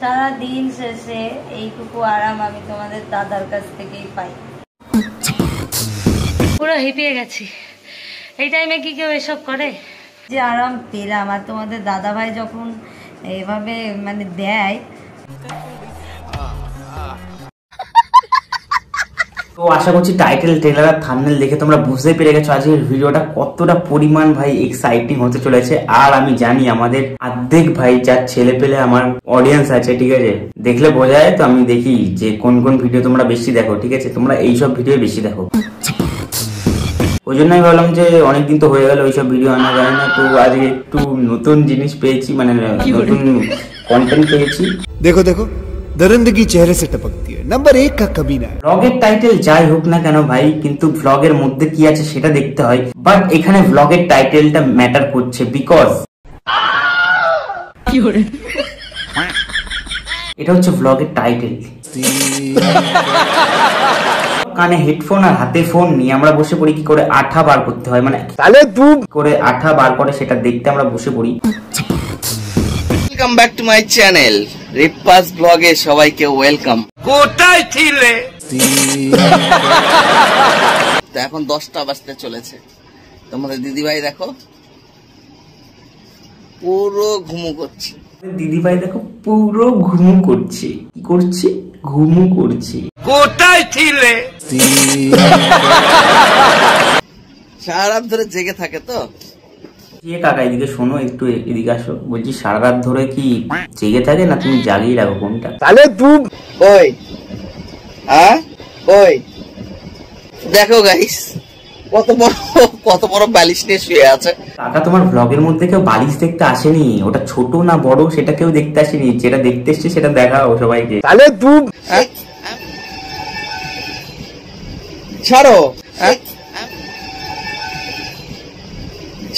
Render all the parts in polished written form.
সারা দিন শেষে এইটুকু আরাম আমি তোমাদের দাদার কাছ থেকেই পাই। পুরো হিপিয়ে গেছি। এই টাইমে কি কেউ এসব করে? যে আরাম পেলাম, আর তোমাদের দাদা ভাই যখন এভাবে মানে দেয়। তো আশা করছি টাইটেল, ট্রেলার আর থাম্বনেল দেখে তোমরা বুঝতে পেরে গেছো আজকের ভিডিওটা কতটা পরিমাণ ভাই এক্সাইটিং হতে চলেছে। আর আমি জানি আমাদের অর্ধেক ভাই যার ছেলে পেলে আমার অডিয়েন্স আছে, ঠিক আছে, দেখলে বোঝা যায়। তো আমি দেখি যে কোন কোন ভিডিও তোমরা বেশি দেখো, ঠিক আছে, তোমরা এইসব ভিডিও বেশি দেখো। ওই জন্য আমি ভাবলাম যে অনেকদিন তো হয়ে গেল ওইসব ভিডিও আনা যায় না, তো আজকে একটু নতুন জিনিস পেয়েছি, মানে নতুন কন্টেন্ট পেয়েছি। দেখো দেখো दरिंदगी चेहरे से टपकती है, नंबर 1 का कमीना। ব্লগের টাইটেল যাই হোক না কেন ভাই, কিন্তু ব্লগের মধ্যে কি আছে সেটা দেখতে হয়। বাট এখানে ব্লগের টাইটেলটা ম্যাটার করছে, বিকজ এটা হচ্ছে ব্লগের টাইটেল। কানে হেডফোন আর হাতে ফোন নিয়ে আমরা বসে পড়ি কি করে আঠা বার করতে হয়, মানে তাহলে তুই করে আঠা বার করে সেটা দেখতে আমরা বসে পড়ি। Welcome back to my channel রিপাস ব্লগে সবাইকে ওয়েলকাম। কোথায় ছিলে? তো এখন 10টা বাজতে চলেছে। তোমাদের দিদিভাই দেখো পুরো ঘুমু করছে। দিদিভাই দেখো পুরো ঘুমু করছে। কি করছে? ঘুমু করছে। কোথায় ছিলে? সারা রাত ধরে জেগে থাকে তো। কাকা এদিকে শোনো, একটু এদিকে আসো। বলছি সারা রাত ধরে কি জেগে থাকে না তুমি জাগিয়ে রাখো কোনটা? তাহলে তুই ওই ওই দেখো গাইস কত বড় বালিশ নিয়ে শুয়ে আছে। কাকা তোমার ব্লগের মধ্যে কেউ বালিশ দেখতে আসেনি, ওটা ছোট না বড় সেটা কেউ দেখতে আসেনি, যেটা দেখতে এসছে সেটা দেখাও সবাইকে। তাহলে তুই ছাড়ো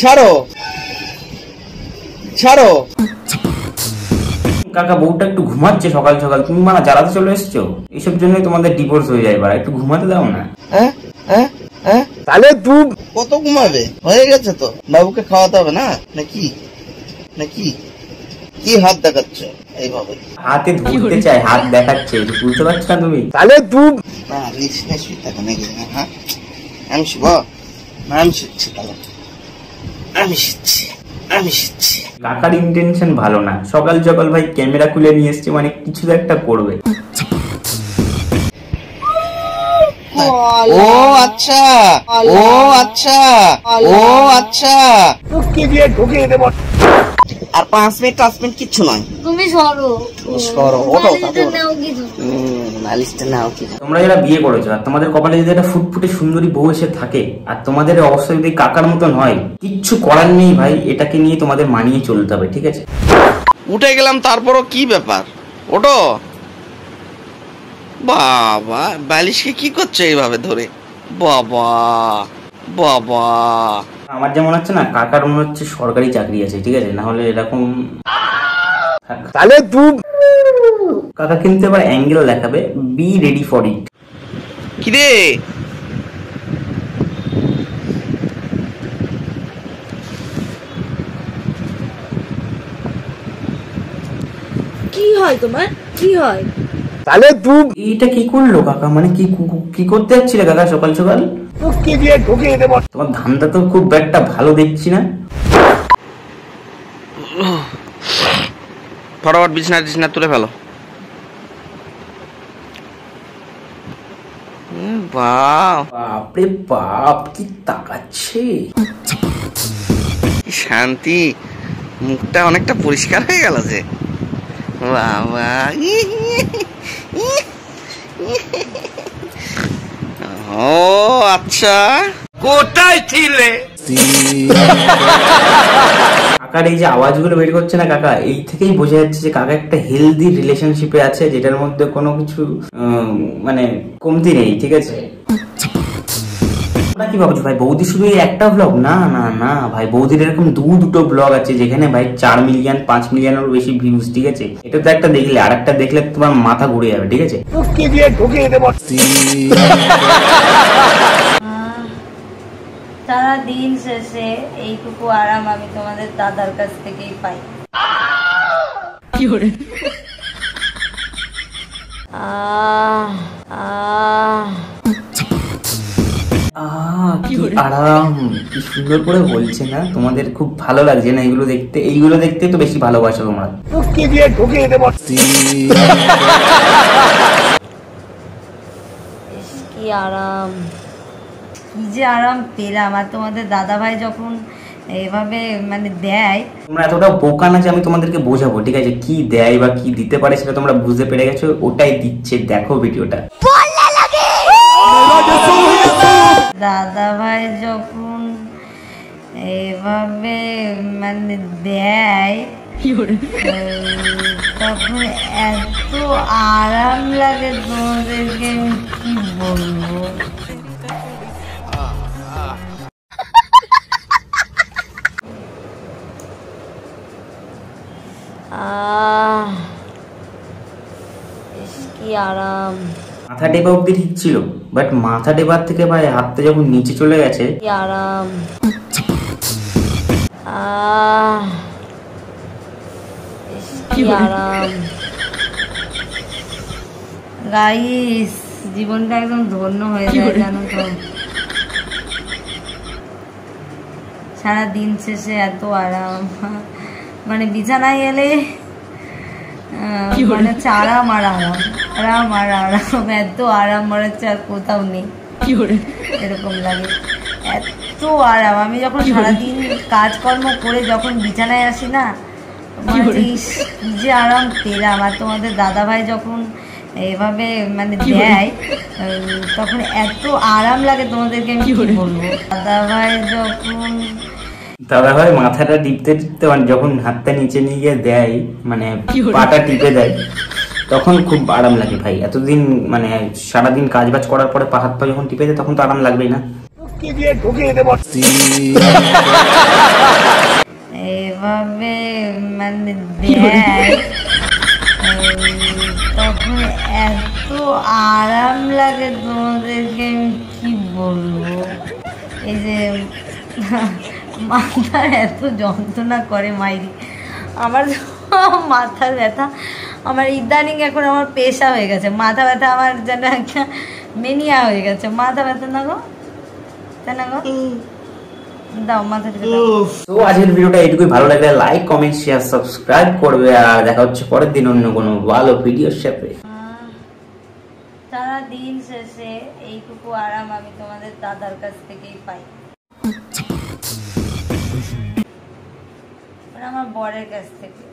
ছাড়ো ছাড়ো। কাকা বউটা একটু ঘুমাচ্ছে সকাল সকাল, তুমি মানে জ্বালাতে চলে এসছো। এইসব জন্য তোমাদের ডিভোর্স হয়ে যায়, এবার একটু ঘুমাতে দাও না। তাহলে তুই কত ঘুমাবে? হয়ে গেছে তো, বাবুকে খাওয়াতে হবে না নাকি? নাকি কি হাত দেখাচ্ছ এইভাবে? হাতে ধরতে চাই, হাত দেখাচ্ছে, বুঝতে পারছো না তুমি? তাহলে তুই আমি শিব, আমি শিখছি, তাহলে আমি শিখছি। কাকার ইন্টেনশন ভালো না, সকাল সকাল ভাই ক্যামেরা খুলে নিয়ে এসছে, মানে কিছু একটা করবে। ও আচ্ছা ও আচ্ছা ও আচ্ছা, ঢুকিয়ে দেব। আর 5 মিনিট 10 মিনিট কিচ্ছু নয়। তুমি সরো ওঠো, নালিশটা নাও। কি তোমরা যারা বিয়ে করেছো আর তোমাদের কপালে যদি একটা ফুটফুটে সুন্দরী বউ এসে থাকে আর তোমাদের অবস্থা যদি কাকার মতন হয়, কিচ্ছু করার নেই ভাই, এটাকে নিয়ে তোমাদের মানিয়ে চলতে হবে, ঠিক আছে? উঠে গেলাম, তারপরও কি ব্যাপার? ওঠো। বাবা বালিশকে কি করছে এইভাবে ধরে? বাবা বাবা, আমার যেমন হচ্ছে না, কাকার মনে হচ্ছে সরকারি চাকরি আছে, ঠিক আছে, না হলে এরকম। তাহলে তুই কাকা কিন্তু এবার অ্যাঙ্গেল দেখাবে, বি রেডি ফর ইট। কিরে কি হয় তোমার? কি হয়? তাহলে তুই এইটা কি করলো কাকা, মানে কি করতে যাচ্ছিলে কাকা সকাল সকাল? তোমার ধান্দা তো খুব একটা ভালো দেখছি না। ফটাফট বিছনা তুলে ফেলো। বাপরে বাপ, কি তাকাচ্ছে! শান্তি, মুখটা অনেকটা পরিষ্কার হয়ে গেল যে। বাবা ও আচ্ছা, কোথায় ছিলে? কাকার এই যে আওয়াজগুলো বের করছে না কাকা, এই থেকেই বোঝা যাচ্ছে যে কাকা একটা হেলদি রিলেশনশিপে আছে, যেটার মধ্যে কোনো কিছু মানে কমতি নেই, ঠিক আছে? কি ভাবছো ভাই, বৌদি শুধু একটা ব্লগ? না না না ভাই, বৌদির এরকম দুটো ব্লগ আছে যেখানে ভাই 4 মিলিয়ন 5 মিলিয়নেরও বেশি ভিউজ, ঠিক আছে? এটা তো একটা দেখলে, আর একটা দেখলে তোমার মাথা ঘুরে যাবে, ঠিক আছে? সারা দিন শেষে এইটুকু আরাম আমি তোমাদের দাদার কাছ থেকেই পাই। কি আরাম, কি সুন্দর করে বলছে না? তোমাদের খুব ভালো লাগছে না এইগুলো দেখতে? এইগুলো দেখতে তো বেশি ভালোবাসো তোমরা। কি আরাম, কি যে আরাম পেলাম। আর তোমাদের দাদা ভাই যখন এভাবে মানে দেয়, তোমরা এতটা বোকা না যে আমি তোমাদেরকে বোঝাবো, ঠিক আছে? কি দেয় বা কি দিতে পারে সেটা তোমরা বুঝতে পেরে গেছো, ওটাই দিচ্ছে, দেখো ভিডিওটা। দাদা ভাই যখন এভাবে মানে দেয় তখন এত আরাম লাগে তোমাদেরকে আমি কি বলবো। কি আরাম, মাথা টেপা অব্দি ঠিক ছিল, বাট মাথা টেপার থেকে ভাই হাতটা যখন নিচে চলে গেছে, কি আরাম। কি আরাম গাইস, জীবনটা একদম ধন্য হয়ে যায় জানো তো। সারা দিন শেষে এত আরাম, মানে বিছানায় এলে মানে হচ্ছে আরাম আর আরাম, আরাম আর আরাম, এত আরাম মনে হচ্ছে আর কোথাও নেই, এরকম লাগে, এত আরাম। আমি যখন সারাদিন কাজকর্ম করে যখন বিছানায় আসি না, যে আরাম পেলাম। আর তোমাদের দাদা ভাই যখন এভাবে মানে দেয় তখন এত আরাম লাগে তোমাদেরকে আমি কি বলবো। দাদা ভাই মাথাটা টিপতে টিপতে মানে যখন হাতটা নিচে নিয়ে গিয়ে দেয়, মানে পাটা টিপে দেয়, তখন খুব আরাম লাগে ভাই। এতদিন মানে সারাদিন কাজ বাজ করার পরে হাত পা যখন টিপে দেয় তখন তো আরাম লাগবেই না? এভাবে মানে দেয় তখন এত আরাম লাগে তোমাদেরকে আমি কি বলবো। এই যে মাথার এত যন্ত্রণা করে মাইরি, আমার মাথার ব্যথা আমার ইদানিং এখন আমার পেশা হয়ে গেছে। মাথা ব্যথা আমার যেন একটা মেনিয়া হয়ে গেছে। মাথা ব্যথা না গো, তাই না গো? দাও মাথা থেকে দাও। তো আজকের ভিডিওটা এইটুকুই। ভালো লাগলে লাইক, কমেন্ট, শেয়ার, সাবস্ক্রাইব করবে। আর দেখা হচ্ছে পরের দিন অন্য কোনো ভালো ভিডিওর সাথে। সারা দিন শেষে এইটুকু আরাম আমি তোমাদের দাদার কাছ থেকেই পাই, মানে আমার বরের কাছ থেকে।